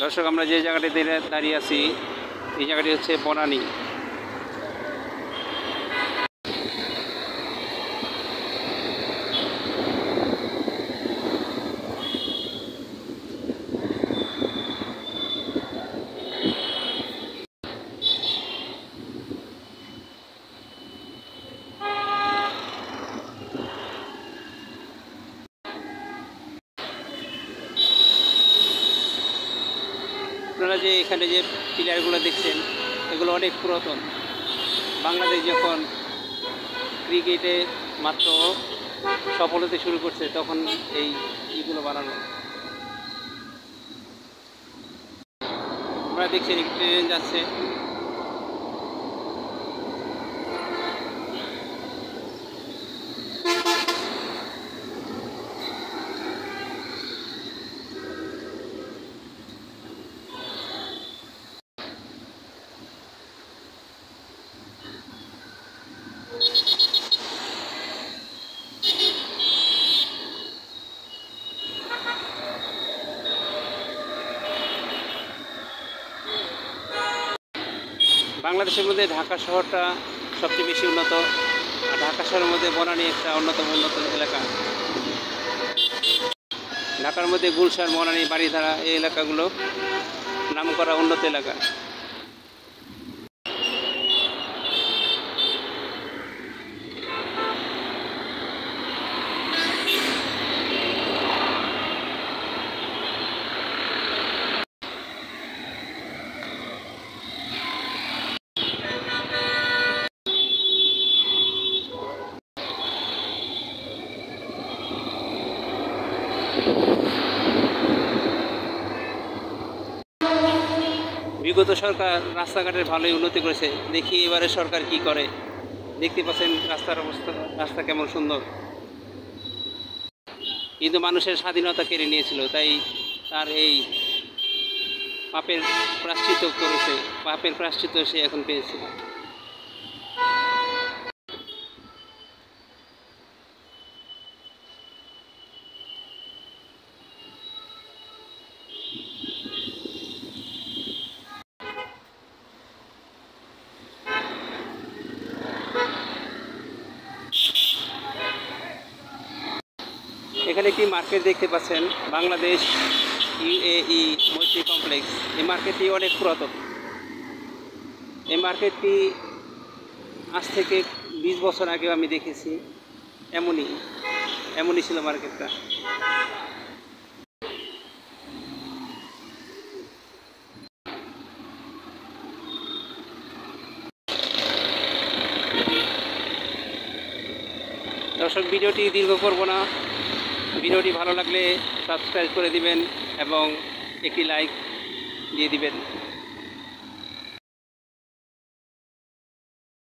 দর্শক, আমরা যে জায়গাটিতে দাঁড়িয়ে আছি এই জায়গাটি হচ্ছে বনানী। আপনারা যে এখানে যে প্লেয়ারগুলো দেখছেন এগুলো অনেক পুরাতন। বাংলাদেশ যখন ক্রিকেটে মাত্র সফল হতে শুরু করছে তখন এই ইগুলো বানানো। আপনারা দেখছেন একটি ট্রেন যাচ্ছে। বাংলাদেশের মধ্যে ঢাকা শহরটা সবচেয়ে বেশি উন্নত, আর ঢাকা শহরের মধ্যে বনানী একটা অন্যতম উন্নত এলাকা। ঢাকার মধ্যে গুলশান, বনানী, বাড়িধারা এই এলাকাগুলো নামকরা উন্নত এলাকা। বিগত সরকার রাস্তাঘাটের ভালোই উন্নতি করেছে, দেখি এবারে সরকার কি করে। দেখতে পাচ্ছেন রাস্তার অবস্থা, রাস্তা কেমন সুন্দর। কিন্তু মানুষের স্বাধীনতা কেড়ে নিয়েছিল, তাই তার এই পাপের প্রায়শ্চিত্ত করেছে, পাপের প্রায়শ্চিত্ত সে এখন পেয়েছে। এখানে একটি মার্কেট দেখতে পাচ্ছেন, বাংলাদেশ UAE মৈত্রী কমপ্লেক্স। এই মার্কেটটি অনেক পুরাতন। এই মার্কেটটি আজ থেকে 20 বছর আগেও আমি দেখেছি, এমনই ছিল মার্কেটটা। দর্শক, ভিডিওটি দীর্ঘ করব না। ভিডিওটি ভালো লাগলে সাবস্ক্রাইব করে দিবেন এবং একটি লাইক দিয়ে দিবেন।